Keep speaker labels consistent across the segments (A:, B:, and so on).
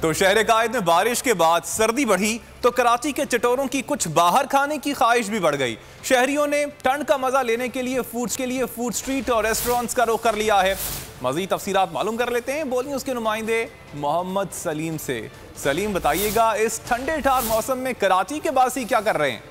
A: तो शहर कायद में बारिश के बाद सर्दी बढ़ी तो कराची के चटोरों की कुछ बाहर खाने की ख्वाहिश भी बढ़ गई। शहरियों ने ठंड का मजा लेने के लिए फूड स्ट्रीट और रेस्टोरेंट्स का रुख कर लिया है। मजीद तफसीलात मालूम कर लेते हैं, बोलिए उसके नुमाइंदे मोहम्मद सलीम से। सलीम, बताइएगा इस ठंडे ठार मौसम में कराची के बासी क्या कर रहे हैं?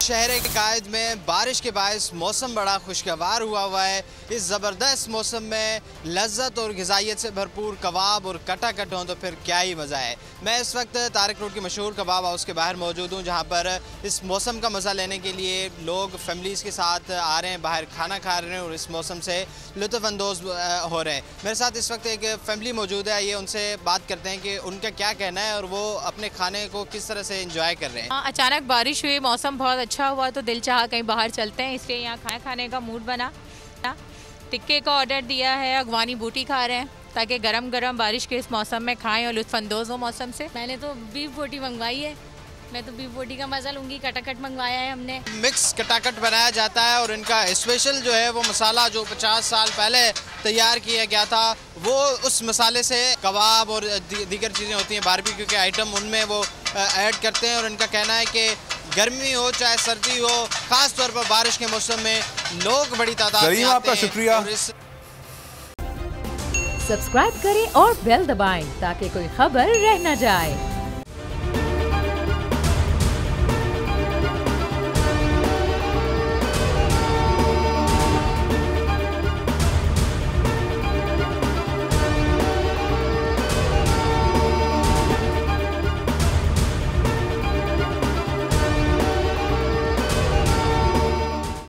B: शहर के कायद में बारिश के बायस मौसम बड़ा खुशगवार हुआ है। इस ज़बरदस्त मौसम में लज्जत और ग़िज़ाइयत से भरपूर कबाब और कटाकट हों तो फिर क्या ही मज़ा है। मैं इस वक्त तारिक रोड की मशहूर कबाब हाउस के बाहर मौजूद हूँ, जहाँ पर इस मौसम का मज़ा लेने के लिए लोग फैमिलीज़ के साथ आ रहे हैं, बाहर खाना खा रहे हैं और इस मौसम से लुत्फ़अंदोज़ हो रहे हैं। मेरे साथ इस वक्त एक फैमिली मौजूद है, ये उनसे बात करते हैं कि उनका क्या कहना है और वो अपने खाने को किस तरह से इंजॉय कर रहे हैं।
C: अचानक बारिश हुई, मौसम बहुत अच्छा हुआ तो दिल चाहा कहीं बाहर चलते हैं, इसलिए यहाँ खाना खाने का मूड बना। टिक्के का ऑर्डर दिया है, अगवानी बूटी खा रहे हैं ताकि गरम गरम बारिश के इस मौसम में खाएं और लुत्फ़अंदोज़ हो मौसम से।
D: मैंने तो बीफ बोटी मंगवाई है, मैं तो बीफ बोटी का मज़ा लूँगी। कटाकट मंगवाया है हमने।
B: मिक्स कटाकट बनाया जाता है और इनका स्पेशल जो है वो मसाला जो 50 साल पहले तैयार किया गया था, वो उस मसाले से कबाब और दीगर चीज़ें होती हैं बारबेक्यू के आइटम, उनमें वो ऐड करते हैं। और इनका कहना है कि गर्मी हो चाहे सर्दी हो, खास तौर पर बारिश के मौसम में लोग बड़ी तादाद में
A: आपका शुक्रिया।
E: सब्सक्राइब करें और बेल दबाएं ताकि कोई खबर रह न जाए।